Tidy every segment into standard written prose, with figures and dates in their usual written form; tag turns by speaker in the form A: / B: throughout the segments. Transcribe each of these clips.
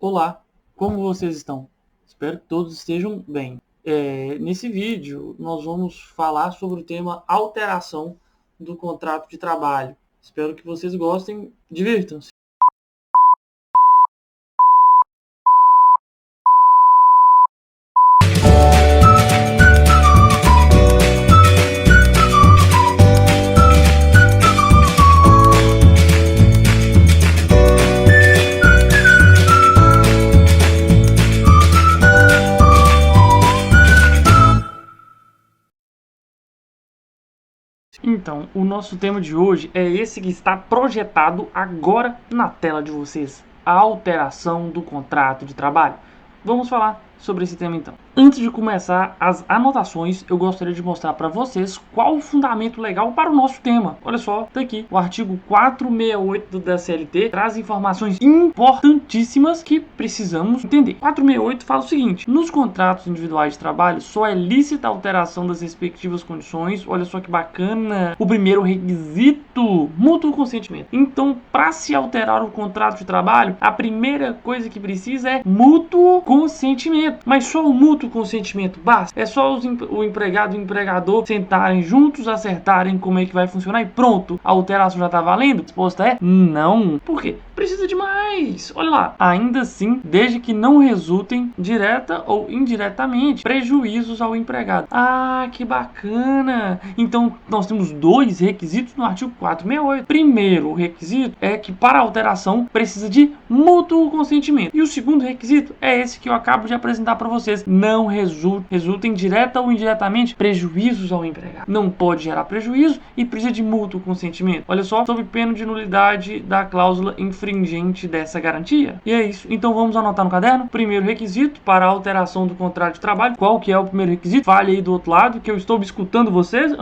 A: Olá, como vocês estão? Espero que todos estejam bem. Nesse vídeo, nós vamos falar sobre o tema alteração do contrato de trabalho. Espero que vocês gostem. Divirtam-se! Então, o nosso tema de hoje é esse que está projetado agora na tela de vocês: a alteração do contrato de trabalho. Vamos falar sobre esse tema então. Antes de começar as anotações, eu gostaria de mostrar para vocês qual o fundamento legal para o nosso tema. Olha só, tá aqui. O artigo 468 da CLT traz informações importantíssimas que precisamos entender. 468 fala o seguinte: nos contratos individuais de trabalho só é lícita a alteração das respectivas condições. Olha só que bacana. O primeiro requisito, mútuo consentimento. Então, para se alterar o contrato de trabalho, a primeira coisa que precisa é mútuo consentimento. Mas só o mútuo consentimento basta? É só o empregado e o empregador sentarem juntos, acertarem como é que vai funcionar e pronto, a alteração já tá valendo? A resposta é não. Por quê? Precisa de mais. Olha lá. Ainda assim, desde que não resultem direta ou indiretamente prejuízos ao empregado. Ah, que bacana. Então, nós temos dois requisitos no artigo 468. Primeiro, o requisito é que para a alteração precisa de mútuo consentimento. E o segundo requisito é esse que eu acabo de apresentar para vocês. Não resultem direta ou indiretamente prejuízos ao empregado. Não pode gerar prejuízo e precisa de mútuo consentimento. Olha só, sob pena de nulidade da cláusula infringente dessa garantia. E é isso. Então vamos anotar no caderno. Primeiro requisito para a alteração do contrato de trabalho. Qual que é o primeiro requisito? Fale aí do outro lado que eu estou escutando vocês.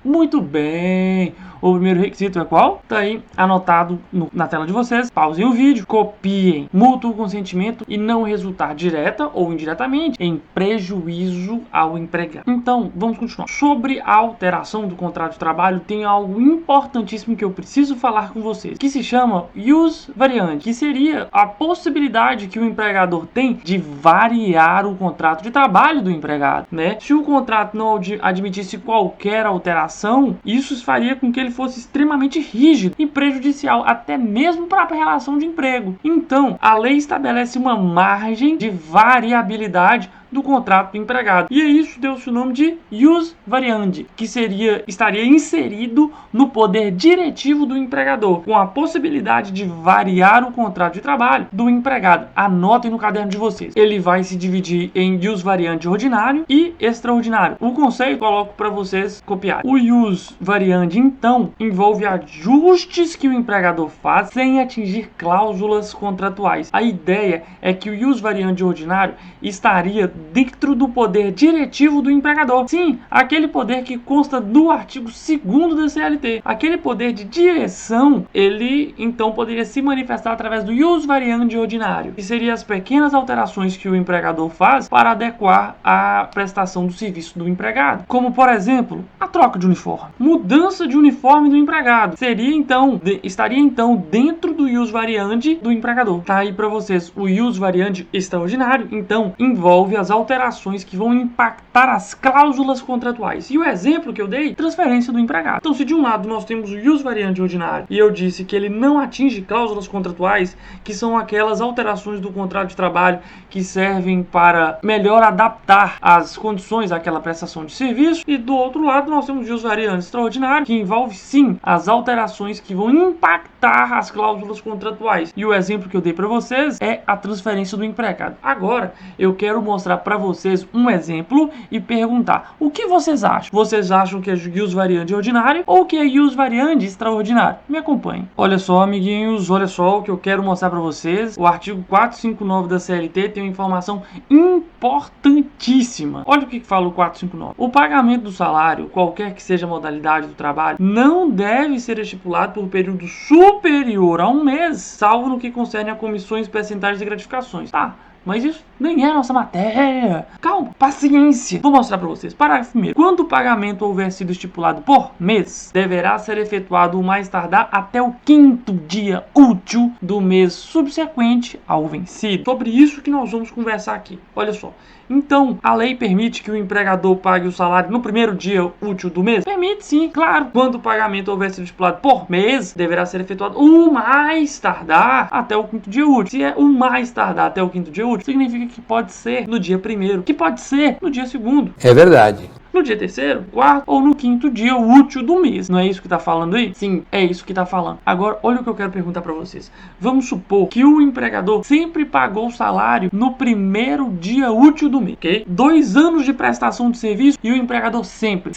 A: Muito bem. O primeiro requisito é qual? Tá aí anotado na tela de vocês. Pausem o vídeo, copiem. Mútuo consentimento e não resultar direta ou indiretamente em prejuízo ao empregado. Então, vamos continuar. Sobre a alteração do contrato de trabalho, tem algo importantíssimo que eu preciso falar com vocês, que se chama ius variandi, que seria a possibilidade que o empregador tem de variar o contrato de trabalho do empregado, né? Se o contrato não admitisse qualquer alteração, isso faria com que ele fosse extremamente rígido e prejudicial até mesmo para a relação de emprego. Então, a lei estabelece uma margem de variabilidade do contrato do empregado. E isso deu-se o nome de ius variandi, que estaria inserido no poder diretivo do empregador, com a possibilidade de variar o contrato de trabalho do empregado. Anotem no caderno de vocês. Ele vai se dividir em ius variandi ordinário e extraordinário. O conceito coloco para vocês copiar. O ius variandi, então, envolve ajustes que o empregador faz sem atingir cláusulas contratuais. A ideia é que o ius variandi ordinário estaria dentro do poder diretivo do empregador. Sim, aquele poder que consta do artigo 2º da CLT. Aquele poder de direção, ele então poderia se manifestar através do ius variandi ordinário, que seriam as pequenas alterações que o empregador faz para adequar a prestação do serviço do empregado. Como, por exemplo, a troca de uniforme. Mudança de uniforme do empregado. Estaria então dentro do ius variandi do empregador. Tá aí para vocês o ius variandi extraordinário, então envolve as alterações que vão impactar as cláusulas contratuais. E o exemplo que eu dei, transferência do empregado. Então, se de um lado nós temos o ius variandi ordinário e eu disse que ele não atinge cláusulas contratuais, que são aquelas alterações do contrato de trabalho que servem para melhor adaptar as condições àquela prestação de serviço, e do outro lado nós temos o ius variandi extraordinário, que envolve sim as alterações que vão impactar as cláusulas contratuais. E o exemplo que eu dei para vocês é a transferência do empregado. Agora, eu quero mostrar para vocês um exemplo e perguntar: o que vocês acham? Vocês acham que é ius variandi ordinário ou que é ius variandi extraordinário? Me acompanhem. Olha só, amiguinhos, olha só o que eu quero mostrar para vocês. O artigo 459 da CLT tem uma informação importantíssima. Olha o que fala o 459. O pagamento do salário, qualquer que seja a modalidade do trabalho, não deve ser estipulado por período superior a um mês, salvo no que concerne a comissões, percentuais e gratificações. Tá, mas isso nem é a nossa matéria. Calma, paciência. Vou mostrar para vocês. Parágrafo 1º. Quando o pagamento houver sido estipulado por mês, deverá ser efetuado o mais tardar até o 5º dia útil do mês subsequente ao vencido. Sobre isso que nós vamos conversar aqui. Olha só. Então, a lei permite que o empregador pague o salário no primeiro dia útil do mês? Permite sim, claro. Quando o pagamento houver sido estipulado por mês, deverá ser efetuado o mais tardar até o 5º dia útil. Se é o mais tardar até o 5º dia útil, significa que pode ser no dia 1º, que pode ser no dia 2º.
B: É verdade.
A: No dia 3º, 4º ou no 5º dia útil do mês. Não é isso que tá falando aí? Sim, é isso que tá falando. Agora, olha o que eu quero perguntar pra vocês. Vamos supor que o empregador sempre pagou o salário no primeiro dia útil do mês, ok? 2 anos de prestação de serviço e o empregador sempre,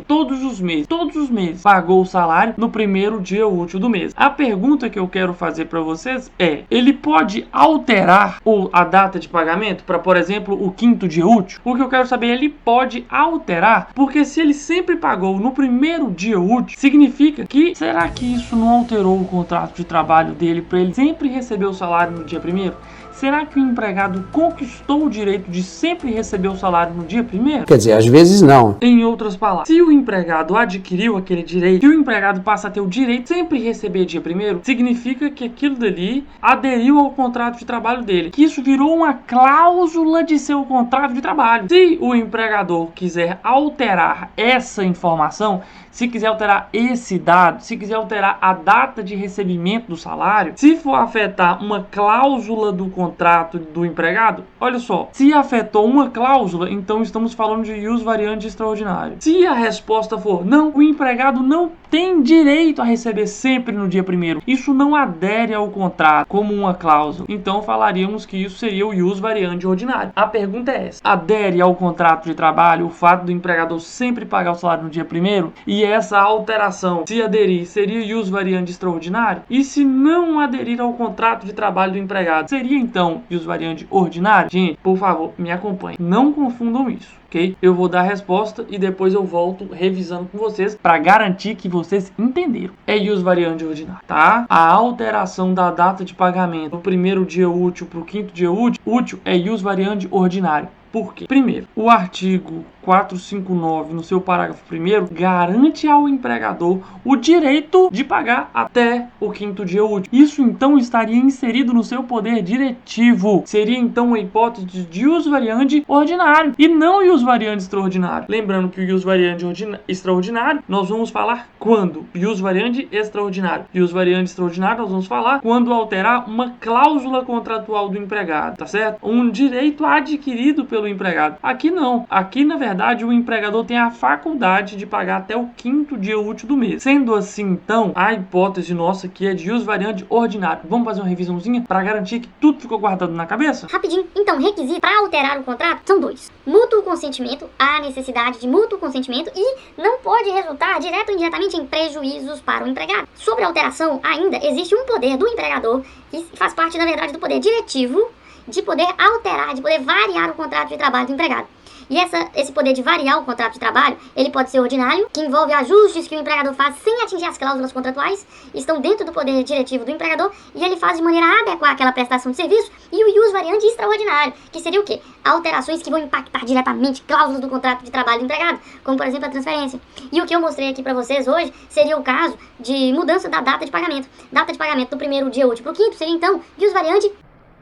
A: todos os meses, pagou o salário no primeiro dia útil do mês. A pergunta que eu quero fazer pra vocês é, ele pode alterar a data de pagamento para, por exemplo, o 5º dia útil? O que eu quero saber, ele pode alterar, porque se ele sempre pagou no primeiro dia útil, significa que, será que isso não alterou o contrato de trabalho dele para ele sempre receber o salário no dia 1º? Será que o empregado conquistou o direito de sempre receber o salário no dia 1º?
B: Quer dizer, às vezes não.
A: Em outras palavras, se o empregado adquiriu aquele direito, se o empregado passa a ter o direito de sempre receber dia 1º, significa que aquilo dali aderiu ao contrato de trabalho dele, que isso virou uma cláusula de seu contrato de trabalho. Se o empregador quiser alterar essa informação, se quiser alterar esse dado, se quiser alterar a data de recebimento do salário, se for afetar uma cláusula do contrato do empregado, olha só, se afetou uma cláusula, então estamos falando de ius variandi extraordinário. Se a resposta for não, o empregado não tem direito a receber sempre no dia 1º, isso não adere ao contrato como uma cláusula, então falaríamos que isso seria o ius variandi ordinário. A pergunta é essa: adere ao contrato de trabalho o fato do empregador sempre pagar o salário no dia 1º? E essa alteração, se aderir, seria ius variandi extraordinário? E se não aderir ao contrato de trabalho do empregado, seria então ius variandi ordinário? Gente, por favor, me acompanhem. Não confundam isso, ok? Eu vou dar a resposta e depois eu volto revisando com vocês para garantir que vocês entenderam. É ius variandi ordinário, tá? A alteração da data de pagamento do primeiro dia útil para o 5º dia útil é ius variandi ordinário. Por quê? Primeiro, o artigo 459, no seu parágrafo 1º, garante ao empregador o direito de pagar até o 5º dia útil. Isso, então, estaria inserido no seu poder diretivo. Seria, então, uma hipótese de ius variandi ordinário e não ius variandi extraordinário. Lembrando que o ius variandi extraordinário, nós vamos falar quando? Ius variandi extraordinário. Ius variandi extraordinário, nós vamos falar quando alterar uma cláusula contratual do empregado, tá certo? Um direito adquirido pelo empregado. Aqui não. Aqui, na verdade, o empregador tem a faculdade de pagar até o 5º dia útil do mês. Sendo assim, então, a hipótese nossa aqui é de ius variandi ordinário. Vamos fazer uma revisãozinha para garantir que tudo ficou guardado na cabeça?
C: Rapidinho. Então, requisito para alterar o contrato são 2. Mútuo consentimento, há necessidade de mútuo consentimento e não pode resultar direto ou indiretamente em prejuízos para o empregado. Sobre a alteração, ainda existe um poder do empregador que faz parte, na verdade, do poder diretivo de poder alterar, de poder variar o contrato de trabalho do empregado. E esse poder de variar o contrato de trabalho, ele pode ser ordinário, que envolve ajustes que o empregador faz sem atingir as cláusulas contratuais, estão dentro do poder diretivo do empregador, e ele faz de maneira a adequar aquela prestação de serviço, e o ius variandi extraordinário, que seria o quê? Alterações que vão impactar diretamente cláusulas do contrato de trabalho do empregado, como por exemplo a transferência. E o que eu mostrei aqui para vocês hoje seria o caso de mudança da data de pagamento. Data de pagamento do primeiro dia útil para o 5º seria então ius variandi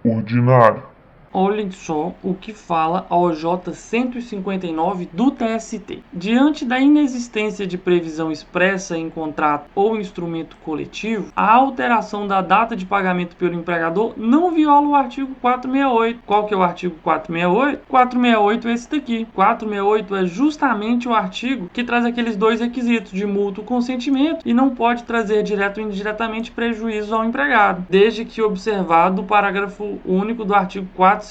D: ordinário.
A: Olhem só o que fala a OJ 159 do TST. Diante da inexistência de previsão expressa em contrato ou instrumento coletivo, a alteração da data de pagamento pelo empregador não viola o artigo 468. Qual que é o artigo 468? 468 é esse daqui. 468 é justamente o artigo que traz aqueles 2 requisitos de mútuo consentimento e não pode trazer direto ou indiretamente prejuízo ao empregado, desde que observado o parágrafo único do artigo 459,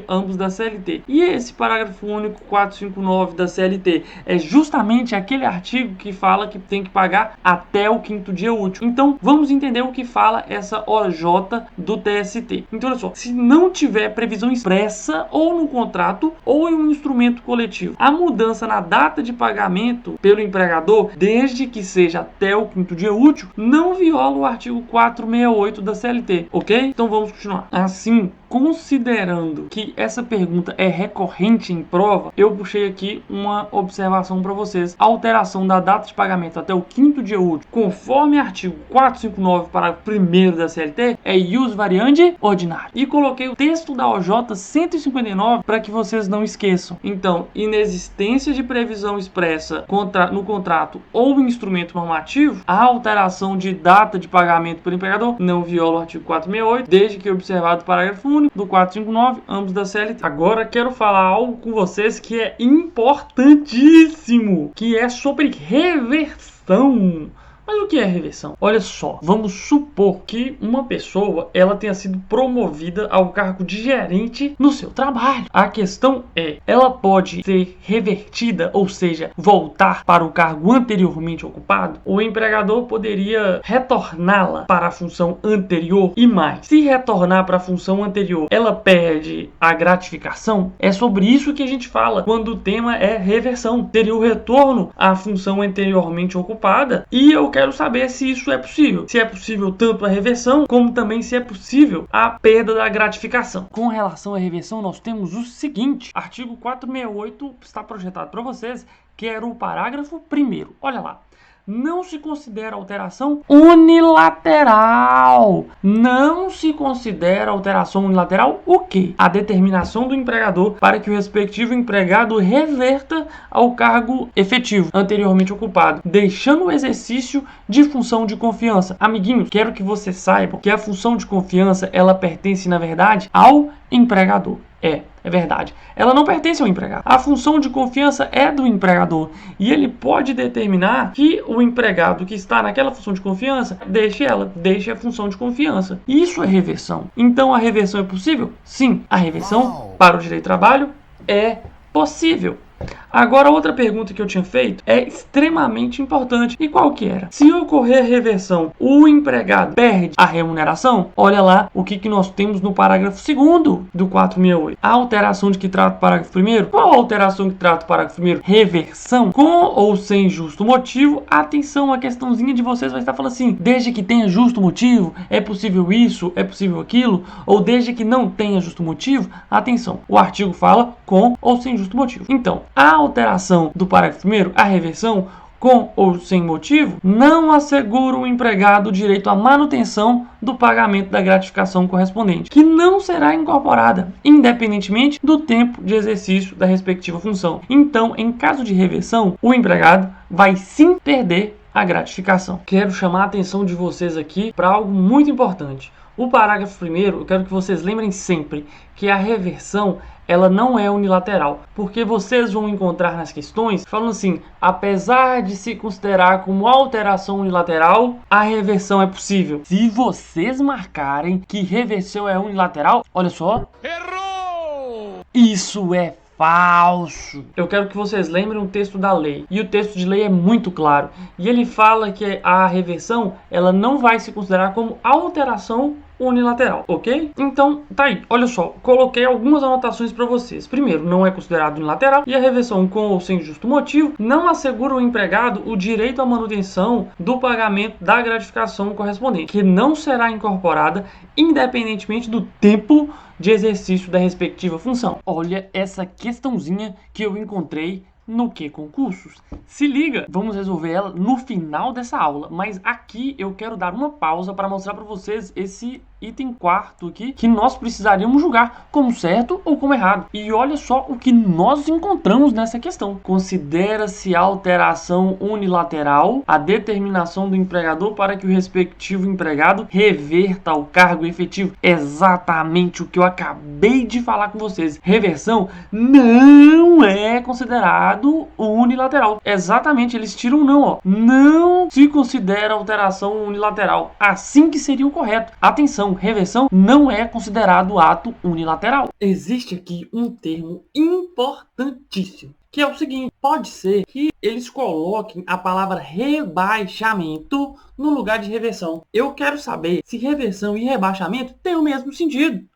A: ambos da CLT. E esse parágrafo único 459 da CLT é justamente aquele artigo que fala que tem que pagar até o 5º dia útil. Então, vamos entender o que fala essa OJ do TST. Então, olha só, se não tiver previsão expressa ou no contrato ou em um instrumento coletivo, a mudança na data de pagamento pelo empregador, desde que seja até o 5º dia útil, não viola o artigo 468 da CLT, ok? Então, vamos continuar. Assim, considerando considerando que essa pergunta é recorrente em prova, eu puxei aqui uma observação para vocês. A alteração da data de pagamento até o 5º dia útil, conforme artigo 459, parágrafo 1º da CLT, é ius variandi ordinário. E coloquei o texto da OJ 159 para que vocês não esqueçam. Então, inexistência de previsão expressa no contrato ou instrumento normativo, a alteração de data de pagamento pelo empregador não viola o artigo 468, desde que observado o parágrafo único do 459, ambos da CLT. Agora quero falar algo com vocês que é importantíssimo, que é sobre reversão. Mas o que é reversão? Olha só, vamos supor que uma pessoa ela tenha sido promovida ao cargo de gerente no seu trabalho. A questão é, ela pode ser revertida, ou seja, voltar para o cargo anteriormente ocupado? O empregador poderia retorná-la para a função anterior e mais. Se retornar para a função anterior, ela perde a gratificação? É sobre isso que a gente fala quando o tema é reversão. Teria o retorno à função anteriormente ocupada e eu quero saber se isso é possível. Se é possível tanto a reversão, como também se é possível a perda da gratificação. Com relação à reversão, nós temos o seguinte. Artigo 468 está projetado para vocês, que era o parágrafo 1º. Olha lá. Não se considera alteração unilateral. Não se considera alteração unilateral o quê? A determinação do empregador para que o respectivo empregado reverta ao cargo efetivo anteriormente ocupado, deixando o exercício de função de confiança. Amiguinhos, quero que vocês saibam que a função de confiança, ela pertence, na verdade, ao empregador. É verdade. Ela não pertence ao empregado. A função de confiança é do empregador. E ele pode determinar que o empregado que está naquela função de confiança deixe a função de confiança. Isso é reversão. Então a reversão é possível? Sim. A reversão para o direito do trabalho é possível. Agora, outra pergunta que eu tinha feito é extremamente importante. E qual que era? Se ocorrer reversão, o empregado perde a remuneração? Olha lá o que nós temos no parágrafo 2º do 468. A alteração de que trata o parágrafo 1º? Qual a alteração que trata o parágrafo 1º? Reversão. Com ou sem justo motivo. Atenção, a questãozinha de vocês vai estar falando assim, desde que tenha justo motivo, é possível isso, é possível aquilo, ou desde que não tenha justo motivo. Atenção, o artigo fala com ou sem justo motivo. Então, a alteração do parágrafo 1º, a reversão, com ou sem motivo, não assegura o empregado o direito à manutenção do pagamento da gratificação correspondente, que não será incorporada, independentemente do tempo de exercício da respectiva função. Então, em caso de reversão, o empregado vai sim perder a gratificação. Quero chamar a atenção de vocês aqui para algo muito importante. O parágrafo 1º, eu quero que vocês lembrem sempre que a reversão ela não é unilateral, porque vocês vão encontrar nas questões falando assim, apesar de se considerar como alteração unilateral, a reversão é possível. Se vocês marcarem que reversão é unilateral, olha só, errou! Isso é falso. Eu quero que vocês lembrem o texto da lei. E o texto de lei é muito claro. E ele fala que a reversão, ela não vai se considerar como alteração unilateral, ok? Então, tá aí. Olha só, coloquei algumas anotações para vocês. Primeiro, não é considerado unilateral e a reversão com ou sem justo motivo não assegura ao empregado o direito à manutenção do pagamento da gratificação correspondente, que não será incorporada independentemente do tempo de exercício da respectiva função. Olha essa questãozinha que eu encontrei no Que Concursos. Se liga, vamos resolver ela no final dessa aula, mas aqui eu quero dar uma pausa para mostrar para vocês esse item 4º aqui, que nós precisaríamos julgar como certo ou como errado. E olha só o que nós encontramos nessa questão. Considera-se alteração unilateral a determinação do empregador para que o respectivo empregado reverta ao cargo efetivo. Exatamente o que eu acabei de falar com vocês. Reversão não é considerado unilateral. Exatamente, eles tiram um não, ó. Não se considera alteração unilateral. Assim que seria o correto. Atenção, reversão não é considerado ato unilateral. Existe aqui um termo importantíssimo. que é o seguinte: pode ser que eles coloquem a palavra rebaixamento no lugar de reversão. Eu quero saber se reversão e rebaixamento têm o mesmo sentido.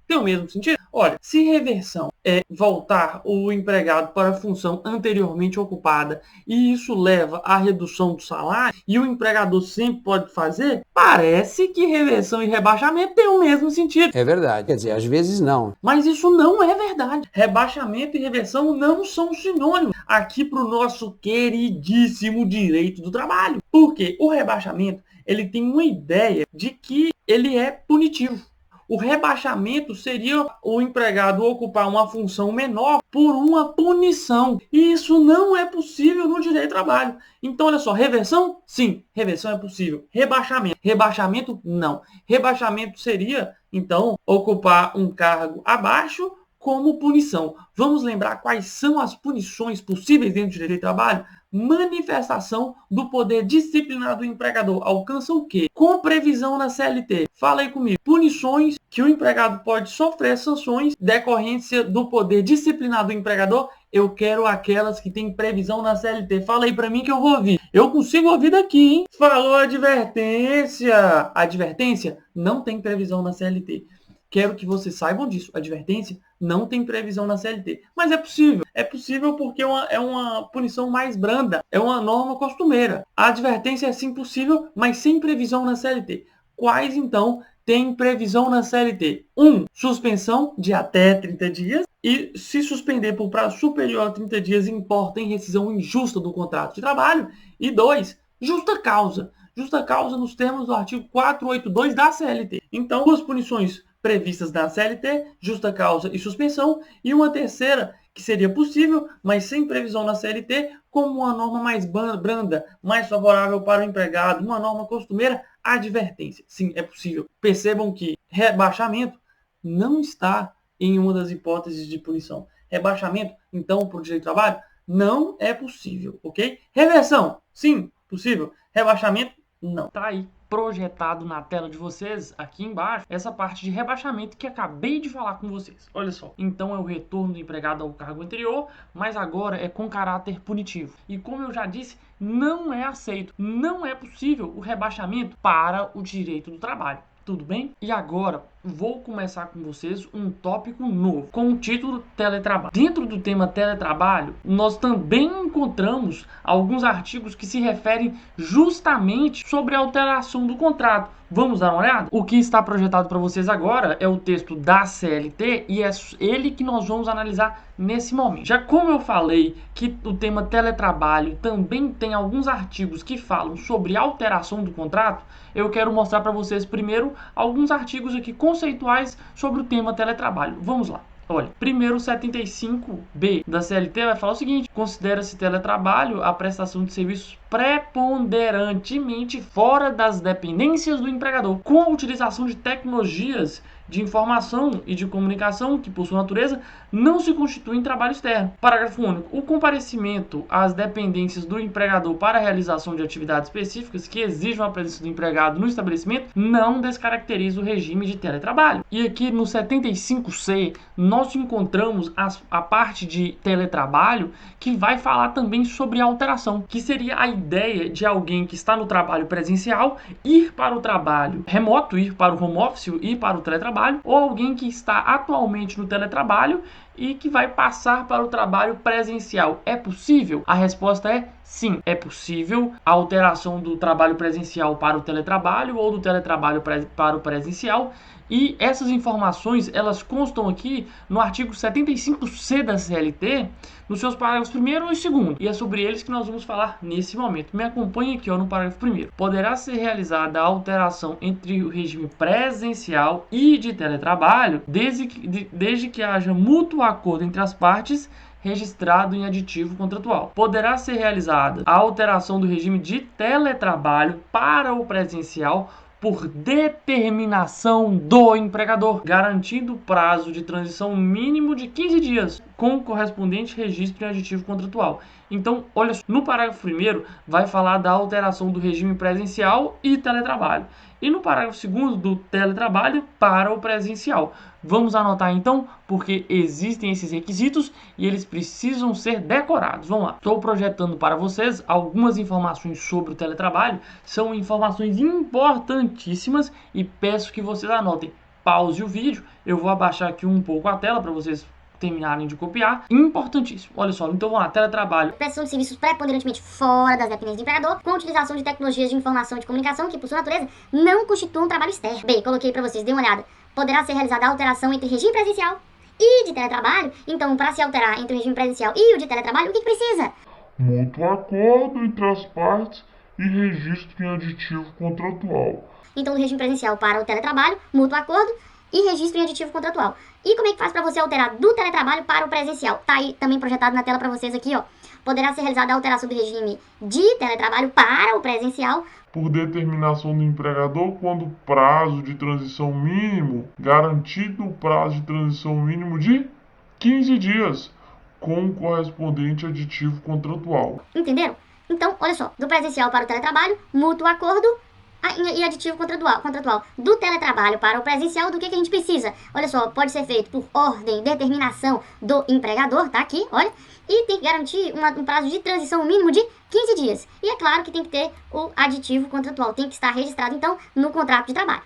A: Tem o mesmo sentido? Olha, se reversão é voltar o empregado para a função anteriormente ocupada e isso leva à redução do salário e o empregador sempre pode fazer, parece que reversão e rebaixamento têm o mesmo sentido.
B: É verdade. Quer dizer, às vezes não.
A: Mas isso não é verdade. Rebaixamento e reversão não são sinônimos aqui para o nosso queridíssimo direito do trabalho. Porque o rebaixamento, ele tem uma ideia de que ele é punitivo. O rebaixamento seria o empregado ocupar uma função menor por uma punição. E isso não é possível no direito do trabalho. Então, olha só, reversão? Sim, reversão é possível. Rebaixamento, não. Rebaixamento seria, então, ocupar um cargo abaixo como punição. Vamos lembrar quais são as punições possíveis dentro do direito do trabalho? Manifestação do poder disciplinar do empregador. Alcança o quê? Com previsão na CLT. Fala aí comigo. Punições que o empregado pode sofrer sanções decorrência do poder disciplinar do empregador. Eu quero aquelas que têm previsão na CLT. Fala aí pra mim que eu vou ouvir. Eu consigo ouvir daqui, hein? Falou advertência. Advertência não tem previsão na CLT. Quero que vocês saibam disso. Advertência não tem previsão na CLT. Mas é possível. É possível porque é uma punição mais branda. É uma norma costumeira. A advertência é sim possível, mas sem previsão na CLT. Quais, então, tem previsão na CLT? 1. Suspensão de até 30 dias. E se suspender por prazo superior a 30 dias, importa em rescisão injusta do contrato de trabalho. E 2. Justa causa. Justa causa nos termos do artigo 482 da CLT. Então, duas punições previstas na CLT, justa causa e suspensão, e uma terceira que seria possível, mas sem previsão na CLT, como uma norma mais branda, mais favorável para o empregado, uma norma costumeira, advertência. Sim, é possível. Percebam que rebaixamento não está em uma das hipóteses de punição. Rebaixamento, então, para o direito do trabalho, não é possível, ok? Reversão, sim, possível. Rebaixamento, não. Tá aí projetado na tela de vocês, aqui embaixo, essa parte de rebaixamento que acabei de falar com vocês. Olha só, então é o retorno do empregado ao cargo anterior, mas agora é com caráter punitivo. E como eu já disse, não é aceito, não é possível o rebaixamento para o direito do trabalho. Tudo bem? E agora vou começar com vocês um tópico novo, com o título teletrabalho. Dentro do tema teletrabalho, nós também encontramos alguns artigos que se referem justamente sobre a alteração do contrato. Vamos dar uma olhada? O que está projetado para vocês agora é o texto da CLT e é ele que nós vamos analisar nesse momento. Já como eu falei que o tema teletrabalho também tem alguns artigos que falam sobre alteração do contrato, eu quero mostrar para vocês primeiro alguns artigos aqui conceituais sobre o tema teletrabalho. Vamos lá. Olha, primeiro o 75B da CLT vai falar o seguinte: considera-se teletrabalho a prestação de serviços preponderantemente fora das dependências do empregador, com a utilização de tecnologias de informação e de comunicação que, por sua natureza, não se constituem trabalho externo. Parágrafo único. O comparecimento às dependências do empregador para a realização de atividades específicas que exijam a presença do empregado no estabelecimento não descaracteriza o regime de teletrabalho. E aqui no 75C, nós encontramos a parte de teletrabalho que vai falar também sobre alteração, que seria a ideia de alguém que está no trabalho presencial ir para o trabalho remoto, ir para o home office, ir para o teletrabalho, ou alguém que está atualmente no teletrabalho e que vai passar para o trabalho presencial. É possível? A resposta é sim, é possível a alteração do trabalho presencial para o teletrabalho ou do teletrabalho para o presencial. E essas informações, elas constam aqui no artigo 75C da CLT, nos seus parágrafos 1º e 2º. E é sobre eles que nós vamos falar nesse momento. Me acompanhe aqui no parágrafo 1º. Poderá ser realizada a alteração entre o regime presencial e de teletrabalho, desde que haja mútuo acordo entre as partes, registrado em aditivo contratual. Poderá ser realizada a alteração do regime de teletrabalho para o presencial por determinação do empregador, garantindo prazo de transição mínimo de 15 dias, com correspondente registro em aditivo contratual. Então, olha só, no parágrafo 1º vai falar da alteração do regime presencial e teletrabalho. E no parágrafo 2º do teletrabalho para o presencial. Vamos anotar então, porque existem esses requisitos e eles precisam ser decorados. Vamos lá. Estou projetando para vocês algumas informações sobre o teletrabalho. São informações importantíssimas e peço que vocês anotem. Pause o vídeo. Eu vou abaixar aqui um pouco a tela para vocês terminarem de copiar. Importantíssimo. Olha só, então vamos lá, teletrabalho.
C: Prestação de serviços preponderantemente fora das dependências do empregador, com utilização de tecnologias de informação e de comunicação que, por sua natureza, não constituam um trabalho externo. Bem, coloquei para vocês, dê uma olhada. Poderá ser realizada a alteração entre regime presencial e de teletrabalho. Então, para se alterar entre o regime presencial e o de teletrabalho, o que precisa?
D: Mútuo acordo entre as partes e registro em aditivo contratual.
C: Então, do regime presencial para o teletrabalho, mútuo acordo e registro em aditivo contratual. E como é que faz para você alterar do teletrabalho para o presencial? Tá aí também projetado na tela para vocês aqui, ó. Poderá ser realizada a alteração do regime de teletrabalho para o presencial
D: por determinação do empregador, quando o prazo de transição mínimo, garantido o prazo de transição mínimo de 15 dias, com o correspondente aditivo contratual.
C: Entenderam? Então, olha só, do presencial para o teletrabalho, mútuo acordo e aditivo contratual. Do teletrabalho para o presencial, do que a gente precisa? Olha só, pode ser feito por ordem, determinação do empregador, tá aqui, olha. E tem que garantir um prazo de transição mínimo de 15 dias. E é claro que tem que ter o aditivo contratual, tem que estar registrado, então, no contrato de trabalho.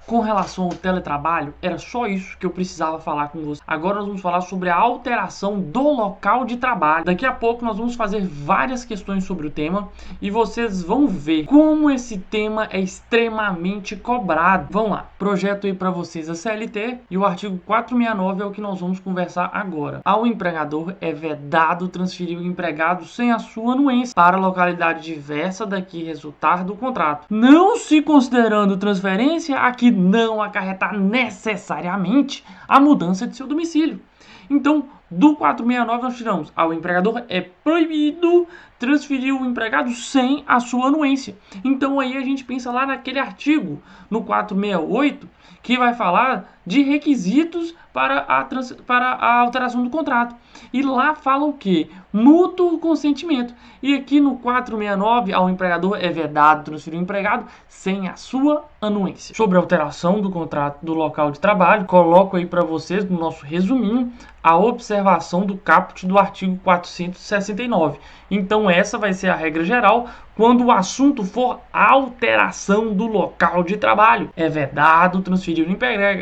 A: Com relação ao teletrabalho, era só isso que eu precisava falar com você. Agora nós vamos falar sobre a alteração do local de trabalho. Daqui a pouco nós vamos fazer várias questões sobre o tema e vocês vão ver como esse tema é extremamente cobrado. Vamos lá, projeto aí para vocês a CLT e o artigo 469 é o que nós vamos conversar agora. Ao empregador é vedado transferir o empregado sem a sua anuência para localidade diversa da que resultar do contrato, não se considerando transferência a que não acarretar necessariamente a mudança de seu domicílio. Então, do 469 nós tiramos: ao empregador é proibido transferir o empregado sem a sua anuência. Então aí a gente pensa lá naquele artigo, no 468, que vai falar de requisitos para a alteração do contrato. E lá fala o quê? Mútuo consentimento. E aqui no 469, ao empregador é vedado transferir o empregado sem a sua anuência. Sobre a alteração do contrato do local de trabalho, coloco aí para vocês no nosso resuminho a observação do caput do artigo 469. Então essa vai ser a regra geral quando o assunto for alteração do local de trabalho. É vedado transferir o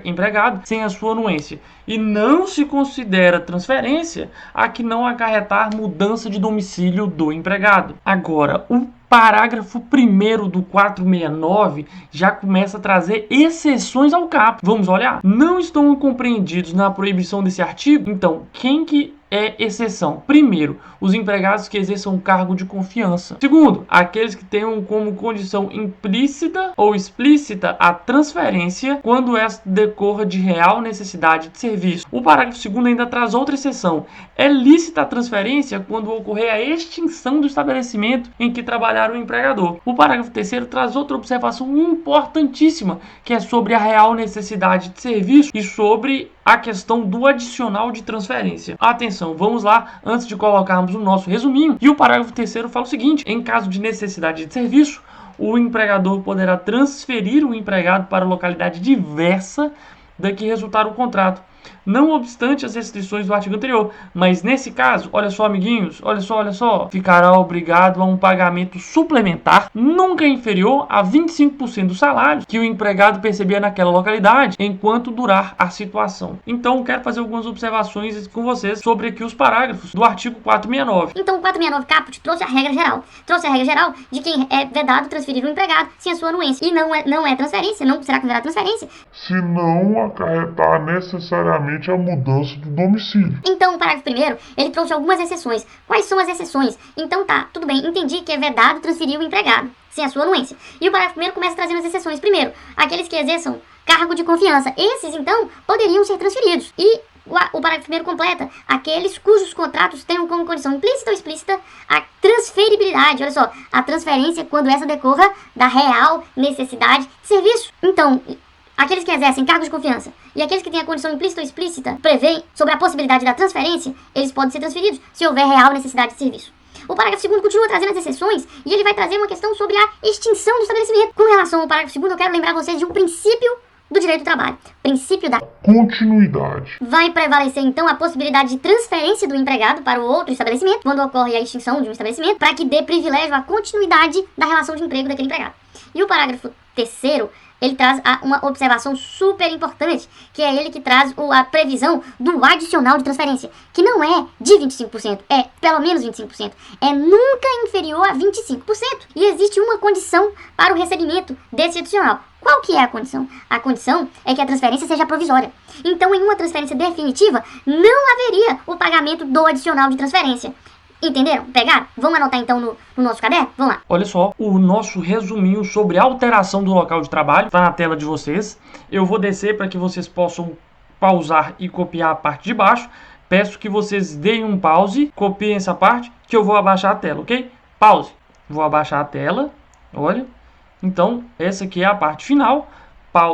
A: empregado sem a sua anuência. E não se considera transferência a que não acarretar mudança de domicílio do empregado. Agora, o parágrafo 1º do 469 já começa a trazer exceções ao caput. Vamos olhar? Não estão compreendidos na proibição desse artigo? Então, quem que é exceção? Primeiro, os empregados que exerçam cargo de confiança. Segundo, aqueles que tenham como condição implícita ou explícita a transferência quando esta decorra de real necessidade de serviço. O parágrafo 2º ainda traz outra exceção. É lícita a transferência quando ocorrer a extinção do estabelecimento em que trabalhar o empregador. O parágrafo 3º traz outra observação importantíssima, que é sobre a real necessidade de serviço e sobre a questão do adicional de transferência. Atenção, vamos lá, antes de colocarmos o nosso resuminho. E o parágrafo 3º fala o seguinte: em caso de necessidade de serviço, o empregador poderá transferir o empregado para localidade diversa da que resultar o contrato, não obstante as restrições do artigo anterior. Mas nesse caso, olha só, amiguinhos, olha só, ficará obrigado a um pagamento suplementar nunca inferior a 25% do salário que o empregado percebia naquela localidade enquanto durar a situação. Então, quero fazer algumas observações com vocês sobre aqui os parágrafos do artigo 469.
C: Então, o 469 caput trouxe a regra geral. Trouxe a regra geral de quem é vedado transferir o empregado sem a sua anuência. E não é transferência, não será considerado transferência
D: se não acarretar necessariamente a mudança do domicílio.
C: Então, o parágrafo 1º, ele trouxe algumas exceções. Quais são as exceções? Então tá, tudo bem, entendi que é vedado transferir o empregado sem a sua anuência. E o parágrafo 1º começa trazendo as exceções. Primeiro, aqueles que exerçam cargo de confiança. Esses, então, poderiam ser transferidos. E o parágrafo 1º completa aqueles cujos contratos tenham como condição implícita ou explícita a transferibilidade. Olha só, a transferência quando essa decorra da real necessidade de serviço. Então, aqueles que exercem cargos de confiança e aqueles que têm a condição implícita ou explícita prevêem sobre a possibilidade da transferência, eles podem ser transferidos se houver real necessidade de serviço. O parágrafo 2º continua trazendo as exceções e ele vai trazer uma questão sobre a extinção do estabelecimento. Com relação ao parágrafo 2º, eu quero lembrar vocês de um princípio do direito do trabalho. Princípio da
D: continuidade.
C: Vai prevalecer então a possibilidade de transferência do empregado para o outro estabelecimento, quando ocorre a extinção de um estabelecimento, para que dê privilégio à continuidade da relação de emprego daquele empregado. E o parágrafo 3º, ele traz uma observação super importante, que é ele que traz a previsão do adicional de transferência, que não é de 25%, é pelo menos 25%, é nunca inferior a 25%. E existe uma condição para o recebimento desse adicional. Qual que é a condição? A condição é que a transferência seja provisória. Então, em uma transferência definitiva, não haveria o pagamento do adicional de transferência. Entenderam? Pegaram? Vamos anotar então no nosso caderno? Vamos lá.
A: Olha só, o nosso resuminho sobre alteração do local de trabalho está na tela de vocês. Eu vou descer para que vocês possam pausar e copiar a parte de baixo. Peço que vocês deem um pause, copiem essa parte, que eu vou abaixar a tela, ok? Pause. Vou abaixar a tela, olha. Então, essa aqui é a parte final.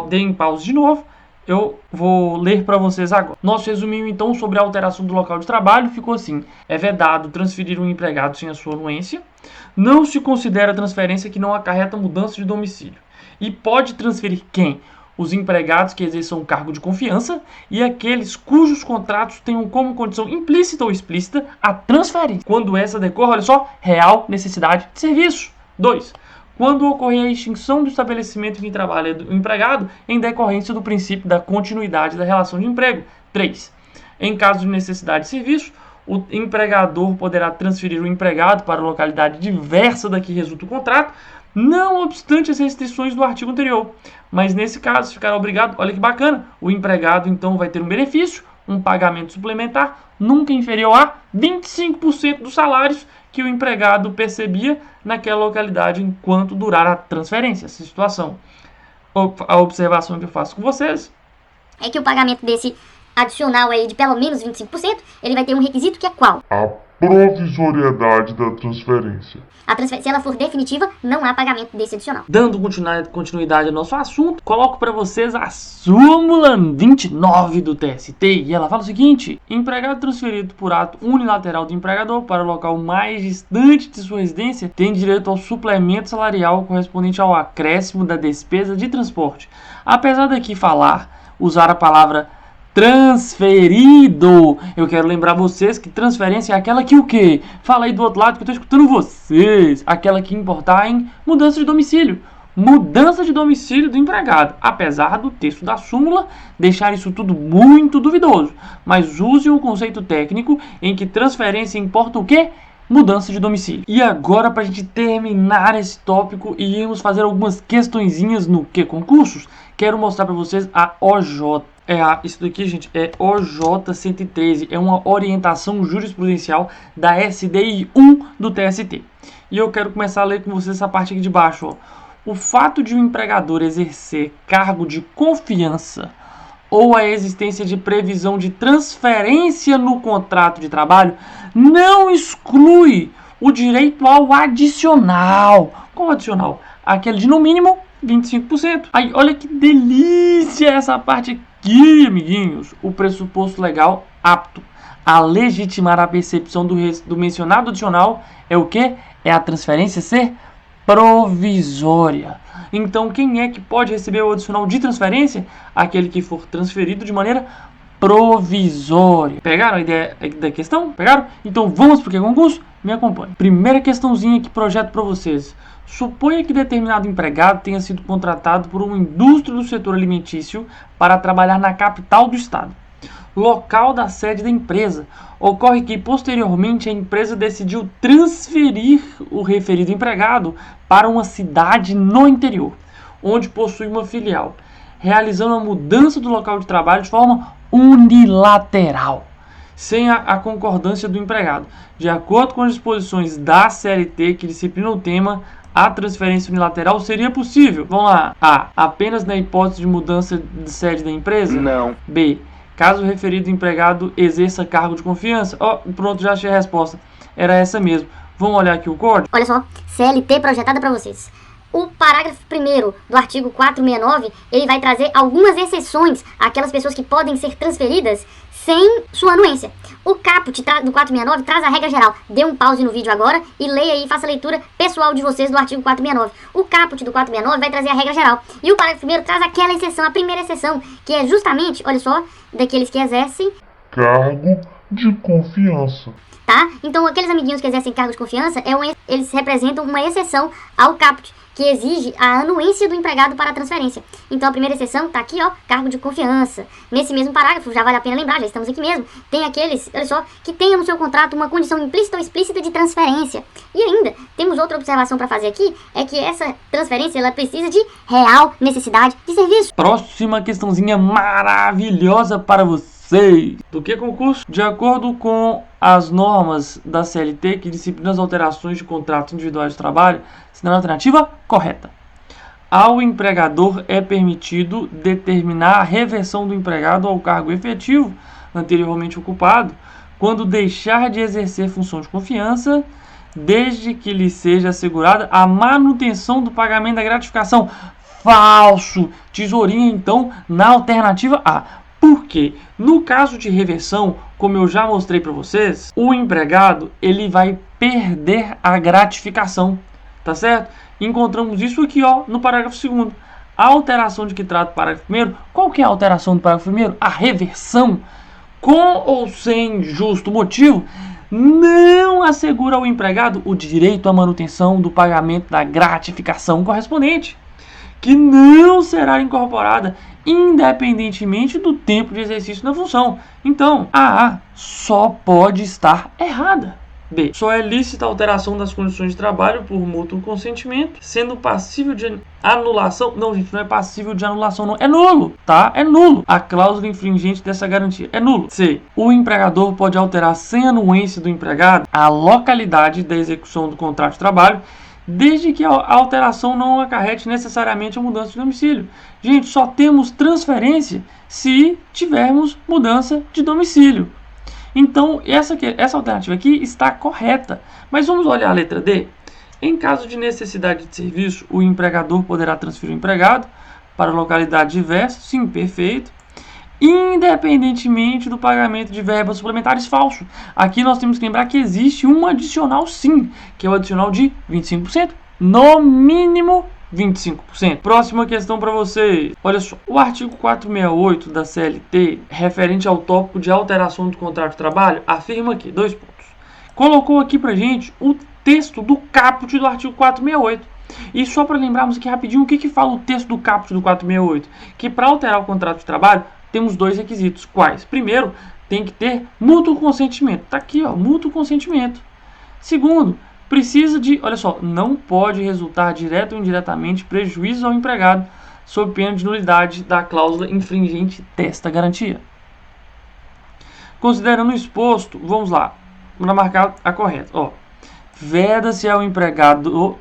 A: Deem pause de novo. Eu vou ler para vocês agora. Nosso resuminho, então, sobre a alteração do local de trabalho ficou assim. É vedado transferir um empregado sem a sua anuência. Não se considera transferência que não acarreta mudança de domicílio. E pode transferir quem? Os empregados que exerçam cargo de confiança e aqueles cujos contratos tenham como condição implícita ou explícita a transferência. Quando essa decorre, olha só, real necessidade de serviço. 2. Quando ocorrer a extinção do estabelecimento em que trabalha o empregado em decorrência do princípio da continuidade da relação de emprego. 3. Em caso de necessidade de serviço, o empregador poderá transferir o empregado para localidade diversa da que resulta o contrato, não obstante as restrições do artigo anterior. Mas nesse caso, ficará obrigado, olha que bacana, o empregado então vai ter um benefício, um pagamento suplementar, nunca inferior a 25% dos salários que o empregado percebia naquela localidade enquanto durar a transferência, essa situação. A observação que eu faço com vocês
C: é que o pagamento desse adicional aí de pelo menos 25%, ele vai ter um requisito que é qual?
D: A provisoriedade da transferência.
C: Se ela for definitiva, não há pagamento desse adicional.
A: Dando continuidade ao nosso assunto, coloco para vocês a súmula 29 do TST e ela fala o seguinte: empregado transferido por ato unilateral do empregador para o local mais distante de sua residência tem direito ao suplemento salarial correspondente ao acréscimo da despesa de transporte. Apesar daqui usar a palavra transferido, eu quero lembrar vocês que transferência é aquela que o quê? Fala aí do outro lado que eu estou escutando vocês. Aquela que importar em mudança de domicílio. Mudança de domicílio do empregado. Apesar do texto da súmula deixar isso tudo muito duvidoso. Mas use o conceito técnico em que transferência importa o quê? Mudança de domicílio. E agora, para a gente terminar esse tópico e irmos fazer algumas questõezinhas no que concursos, quero mostrar para vocês a OJ. Isso daqui, gente, é OJ 113. É uma orientação jurisprudencial da SDI 1 do TST. E eu quero começar a ler com vocês essa parte aqui de baixo. Ó. O fato de um empregador exercer cargo de confiança ou a existência de previsão de transferência no contrato de trabalho não exclui o direito ao adicional. Qual adicional? Aquele de no mínimo 25%. Aí, olha que delícia essa parte aqui, amiguinhos. O pressuposto legal apto a legitimar a percepção do mencionado adicional é o quê? É a transferência ser provisória. Então, quem é que pode receber o adicional de transferência? Aquele que for transferido de maneira provisória. Pegaram a ideia da questão? Pegaram? Então, vamos para o que é concurso? Me acompanhe. Primeira questãozinha que projeto para vocês. Suponha que determinado empregado tenha sido contratado por uma indústria do setor alimentício para trabalhar na capital do estado. Local da sede da empresa. Ocorre que, posteriormente, a empresa decidiu transferir o referido empregado para uma cidade no interior, onde possui uma filial, realizando a mudança do local de trabalho de forma unilateral, sem a concordância do empregado. De acordo com as disposições da CLT que disciplinam o tema, a transferência unilateral seria possível. Vamos lá. A. Apenas na hipótese de mudança de sede da empresa?
B: Não.
A: B. Caso o referido empregado exerça cargo de confiança? Pronto, já achei a resposta. Era essa mesmo. Vamos olhar aqui o código?
C: Olha só, CLT projetada para vocês. O parágrafo 1º do artigo 469, ele vai trazer algumas exceções àquelas pessoas que podem ser transferidas sem sua anuência. O caput do 469 traz a regra geral. Dê um pause no vídeo agora e leia aí, faça a leitura pessoal de vocês do artigo 469. O caput do 469 vai trazer a regra geral. E o parágrafo 1º traz aquela exceção, a primeira exceção, que é justamente, olha só, daqueles que exercem
D: cargo de confiança.
C: tá? Então, aqueles amiguinhos que exercem cargo de confiança, eles representam uma exceção ao caput, que exige a anuência do empregado para a transferência. Então, a primeira exceção tá aqui, ó, cargo de confiança. Nesse mesmo parágrafo, já vale a pena lembrar, já estamos aqui mesmo, tem aqueles, olha só, que tenham no seu contrato uma condição implícita ou explícita de transferência. E ainda, temos outra observação para fazer aqui, é que essa transferência, ela precisa de real necessidade de serviço.
A: Próxima questãozinha maravilhosa para você. Do que concurso? De acordo com as normas da CLT que disciplinam as alterações de contratos individuais de trabalho, sendo a alternativa correta. Ao empregador é permitido determinar a reversão do empregado ao cargo efetivo anteriormente ocupado quando deixar de exercer função de confiança, desde que lhe seja assegurada a manutenção do pagamento da gratificação. Falso! Tesourinha, então, na alternativa A. Porque, no caso de reversão, como eu já mostrei para vocês, o empregado ele vai perder a gratificação, tá certo? Encontramos isso aqui, ó, no parágrafo 2º. A alteração de que trata o parágrafo 1º, qual que é a alteração do parágrafo 1º? A reversão, com ou sem justo motivo, não assegura ao empregado o direito à manutenção do pagamento da gratificação correspondente, que não será incorporada independentemente do tempo de exercício da função. Então, a A só pode estar errada. B. Só é lícita a alteração das condições de trabalho por mútuo consentimento, sendo passível de anulação. Não, gente, não é passível de anulação, não. É nulo, tá? É nulo. A cláusula infringente dessa garantia é nulo. C. O empregador pode alterar sem anuência do empregado a localidade da execução do contrato de trabalho, desde que a alteração não acarrete necessariamente a mudança de domicílio. Gente, só temos transferência se tivermos mudança de domicílio. Então, essa alternativa aqui está correta. Mas vamos olhar a letra D. Em caso de necessidade de serviço, o empregador poderá transferir o empregado para localidade diversa, sim, perfeito, independentemente do pagamento de verbas suplementares. Falso. Aqui nós temos que lembrar que existe um adicional sim, que é o adicional de 25%, no mínimo 25%. Próxima questão para vocês. Olha só, o artigo 468 da CLT, referente ao tópico de alteração do contrato de trabalho, afirma aqui, 2 pontos. Colocou aqui pra gente o texto do caput do artigo 468. E só para lembrarmos aqui rapidinho, o que fala o texto do caput do 468? Que para alterar o contrato de trabalho, temos 2 requisitos. Quais? Primeiro, tem que ter mútuo consentimento. Tá aqui, ó, mútuo consentimento. Segundo, precisa de, olha só, não pode resultar direto ou indiretamente prejuízo ao empregado, sob pena de nulidade da cláusula infringente desta garantia. Considerando o exposto, vamos lá, para marcar a correta. Ó, veda-se ao empregador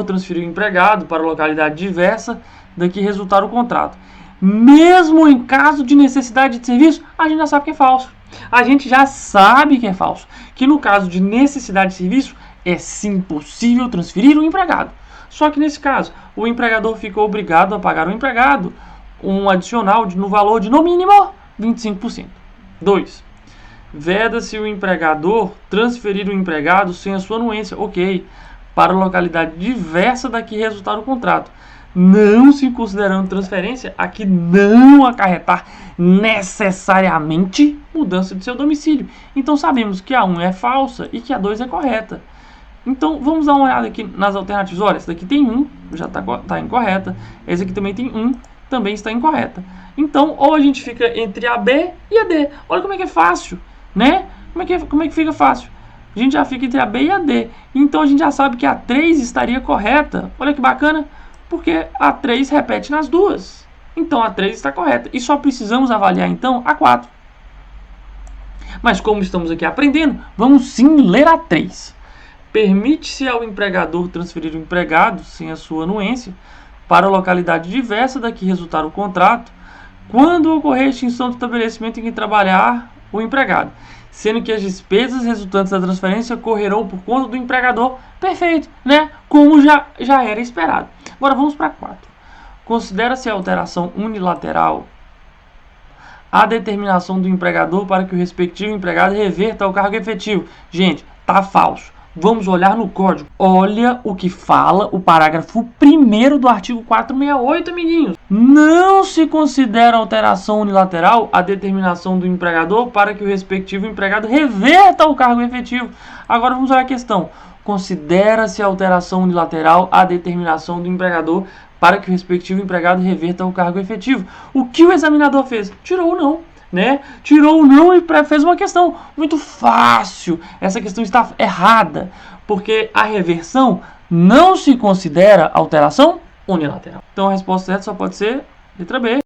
A: transferir o empregado para localidade diversa da que resultar o contrato. Mesmo em caso de necessidade de serviço, a gente já sabe que é falso. A gente já sabe que é falso. Que no caso de necessidade de serviço, é sim possível transferir o empregado. Só que nesse caso, o empregador ficou obrigado a pagar ao empregado um adicional no valor de, no mínimo, 25%. 2. Veda-se o empregador transferir o empregado sem a sua anuência, ok, para localidade diversa da que resultar o contrato, não se considerando transferência a que não acarretar necessariamente mudança de seu domicílio. Então sabemos que a 1 é falsa e que a 2 é correta. Então vamos dar uma olhada aqui nas alternativas. Olha, essa daqui tem 1, já está incorreta. Essa aqui também tem 1, também está incorreta. Então ou a gente fica entre a B e a D. Olha como é que é fácil, né? Como é que fica fácil? A gente já fica entre a B e a D. Então a gente já sabe que a 3 estaria correta. Olha que bacana. Porque a 3 repete nas duas. Então a 3 está correta. E só precisamos avaliar então a 4. Mas como estamos aqui aprendendo, vamos sim ler a 3. Permite-se ao empregador transferir o empregado sem a sua anuência para a localidade diversa da que resultar o contrato, quando ocorrer a extinção do estabelecimento em que trabalhar o empregado, sendo que as despesas resultantes da transferência correrão por conta do empregador. Perfeito, né? Como já era esperado. Agora vamos para 4. Considera-se a alteração unilateral a determinação do empregador para que o respectivo empregado reverta o cargo efetivo. Gente, tá falso. Vamos olhar no código. Olha o que fala o parágrafo 1º do artigo 468, amiguinhos. Não se considera alteração unilateral a determinação do empregador para que o respectivo empregado reverta o cargo efetivo. Agora vamos olhar a questão. Considera-se alteração unilateral a determinação do empregador para que o respectivo empregado reverta o cargo efetivo. O que o examinador fez? Tirou o não. Né? Tirou o não e fez uma questão muito fácil. Essa questão está errada, porque a reversão não se considera alteração unilateral. Então a resposta certa só pode ser letra B.